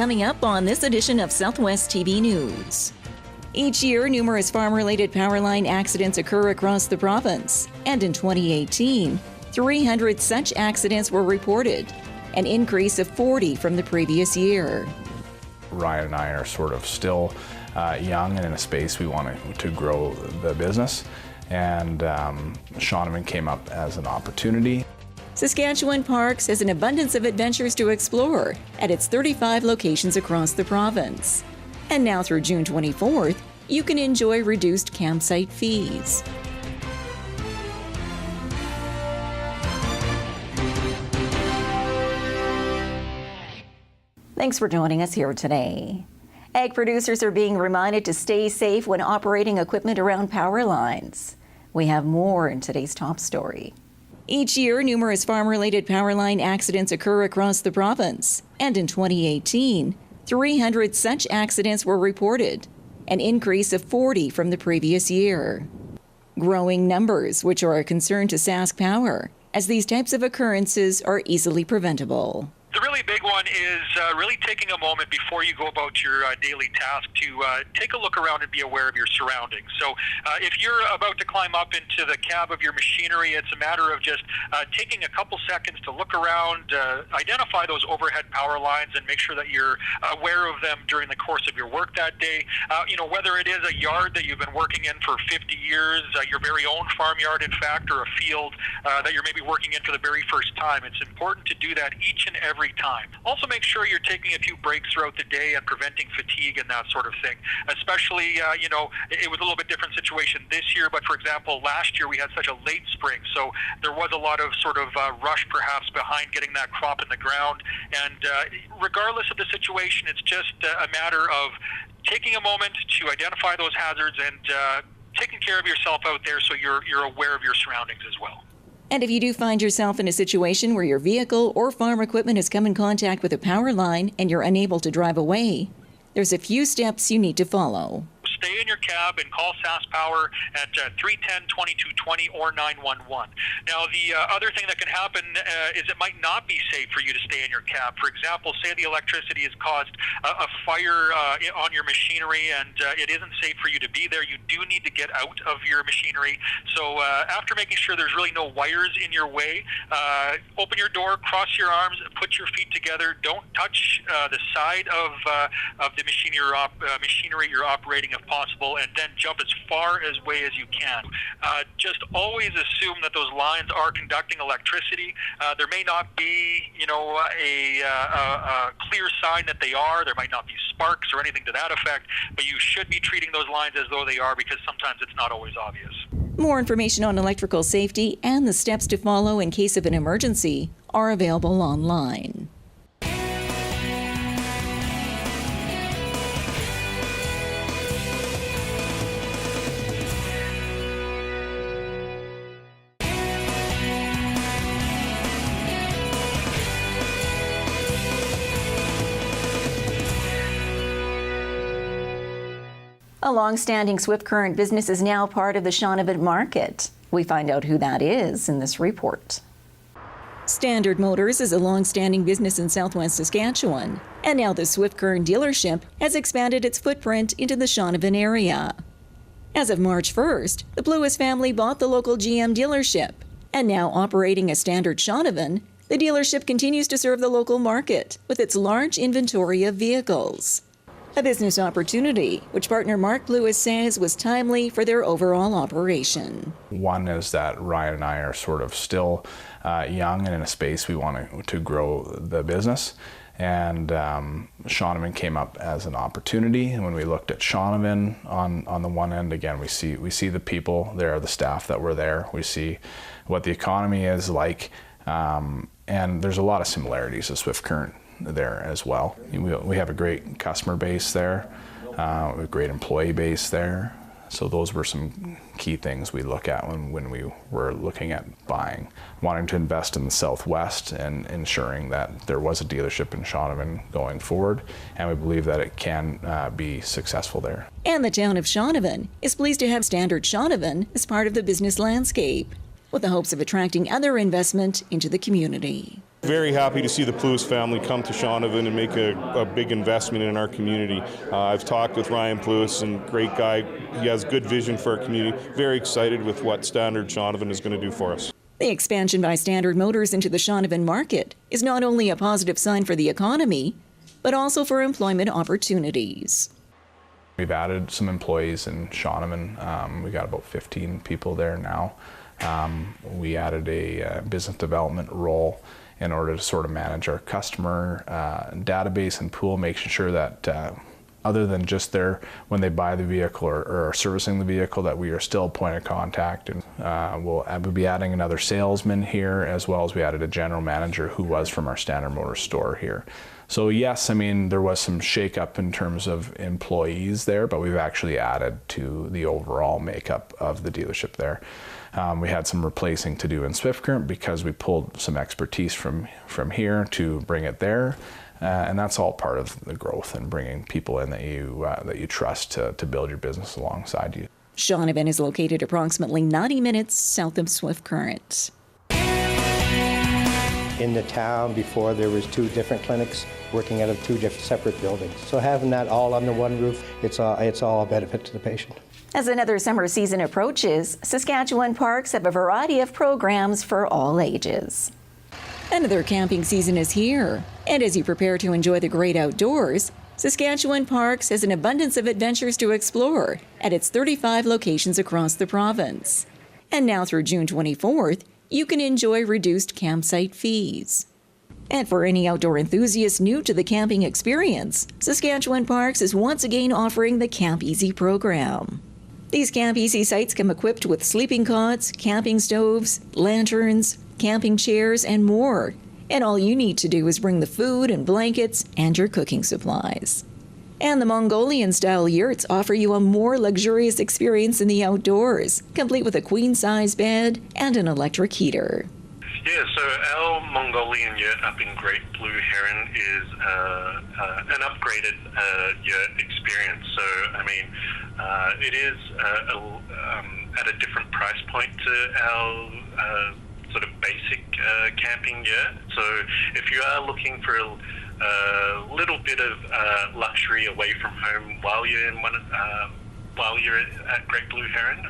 coming up on this edition of Southwest TV News. Each year, numerous farm-related power line accidents occur across the province, and in 2018, 300 such accidents were reported, an increase of 40 from the previous year. Ryan and I are sort of still young and in a space we want to grow the business, and Shaunavon came up as an opportunity. Saskatchewan Parks has an abundance of adventures to explore at its 35 locations across the province. And now through June 24th, you can enjoy reduced campsite fees. Thanks for joining us here today. Ag producers are being reminded to stay safe when operating equipment around power lines. We have more in today's top story. Each year, numerous farm-related power line accidents occur across the province, and in 2018, 300 such accidents were reported, an increase of 40 from the previous year. Growing numbers, which are a concern to Sask Power, as these types of occurrences are easily preventable. The really big one is really taking a moment before you go about your daily task to take a look around and be aware of your surroundings. So if you're about to climb up into the cab of your machinery, it's a matter of just taking a couple seconds to look around, identify those overhead power lines, and make sure that you're aware of them during the course of your work that day. Whether it is a yard that you've been working in for 50 years, your very own farmyard, in fact, or a field that you're maybe working in for the very first time, it's important to do that each and every time. Also make sure you're taking a few breaks throughout the day and preventing fatigue and that sort of thing. Especially, it was a little bit different situation this year, but for example, last year we had such a late spring, so there was a lot of sort of rush perhaps behind getting that crop in the ground. And regardless of the situation, it's just a matter of taking a moment to identify those hazards and taking care of yourself out there so you're aware of your surroundings as well. And if you do find yourself in a situation where your vehicle or farm equipment has come in contact with a power line and you're unable to drive away, there's a few steps you need to follow. Stay in your cab and call Sask Power at 310-2220 or 911. Now, the other thing that can happen is it might not be safe for you to stay in your cab. For example, say the electricity has caused a fire on your machinery and it isn't safe for you to be there. You do need to get out of your machinery. So after making sure there's really no wires in your way, open your door, cross your arms, put your feet together. Don't touch the side of the machinery you're operating if possible, and then jump as far away as you can. Just always assume that those lines are conducting electricity. There may not be, a clear sign that they are. There might not be sparks or anything to that effect, but you should be treating those lines as though they are, because sometimes it's not always obvious. More information on electrical safety and the steps to follow in case of an emergency are available online. A long-standing Swift Current business is now part of the Shaunavon market. We find out who that is in this report. Standard Motors is a long-standing business in southwest Saskatchewan, and now the Swift Current dealership has expanded its footprint into the Shaunavon area. As of March 1st, the Bluis family bought the local GM dealership, and now operating as Standard Shaunavon, the dealership continues to serve the local market with its large inventory of vehicles. A business opportunity, which partner Mark Bluis says was timely for their overall operation. One is that Ryan and I are sort of still young and in a space we want to grow the business. And Shaunavon came up as an opportunity. And when we looked at Shaunavon on the one end, again, we see the people there, the staff that were there. We see what the economy is like. And there's a lot of similarities to Swift Current there as well. We have a great customer base there, a great employee base there. So those were some key things we look at when we were looking at buying. Wanting to invest in the Southwest and ensuring that there was a dealership in Shaunavon going forward, and we believe that it can be successful there. And the town of Shaunavon is pleased to have Standard Shaunavon as part of the business landscape, with the hopes of attracting other investment into the community. Very happy to see the Pluis family come to Shaunavon and make a big investment in our community. I've talked with Ryan Pluis, and great guy. He has good vision for our community. Very excited with what Standard Shaunavon is going to do for us. The expansion by Standard Motors into the Shaunavon market is not only a positive sign for the economy, but also for employment opportunities. We've added some employees in Shaunavon. We got about 15 people there now. We added a business development role in order to sort of manage our customer database and pool, making sure that other than just when they buy the vehicle or are servicing the vehicle, that we are still a point of contact. And we'll be adding another salesman here, as well as we added a general manager who was from our Standard Motors store here. So yes, I mean, there was some shakeup in terms of employees there, but we've actually added to the overall makeup of the dealership there. We had some replacing to do in Swift Current because we pulled some expertise from here to bring it there. And that's all part of the growth and bringing people in that you trust to build your business alongside you. Shaunavon is located approximately 90 minutes south of Swift Current. In the town before, there was 2 different clinics working out of 2 different separate buildings. So having that all under one roof, it's all a benefit to the patient. As another summer season approaches, Saskatchewan parks have a variety of programs for all ages. Another camping season is here, and as you prepare to enjoy the great outdoors, Saskatchewan Parks has an abundance of adventures to explore at its 35 locations across the province. And now through June 24th, you can enjoy reduced campsite fees. And for any outdoor enthusiast new to the camping experience, Saskatchewan Parks is once again offering the Camp Easy program. These Camp Easy sites come equipped with sleeping cots, camping stoves, lanterns, camping chairs, and more. And all you need to do is bring the food and blankets and your cooking supplies. And the Mongolian-style yurts offer you a more luxurious experience in the outdoors, complete with a queen-size bed and an electric heater. Yeah, so our Mongolian yurt up in Great Blue Heron is an upgraded yurt experience. So, I mean, it is at a different price point to our sort of basic camping yurt. So if you are looking for a little bit of luxury away from home while you're at Great Blue Heron,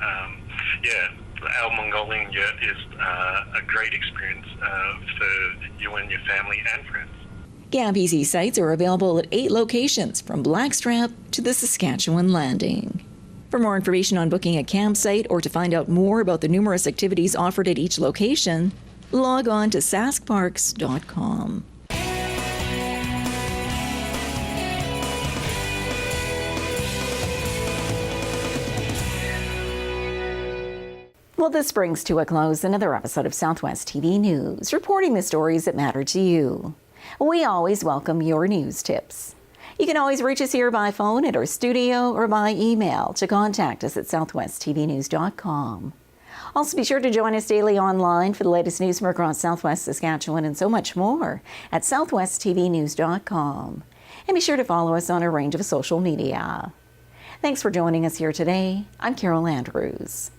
our Mongolian yurt is a great experience for you and your family and friends. Camp Easy sites are available at 8 locations, from Blackstrap to the Saskatchewan Landing. For more information on booking a campsite or to find out more about the numerous activities offered at each location, log on to saskparks.com. Well, this brings to a close another episode of Southwest TV News, reporting the stories that matter to you. We always welcome your news tips. You can always reach us here by phone at our studio or by email to contact us at southwesttvnews.com. Also, be sure to join us daily online for the latest news from across Southwest Saskatchewan and so much more at southwesttvnews.com. And be sure to follow us on a range of social media. Thanks for joining us here today. I'm Carol Andrews.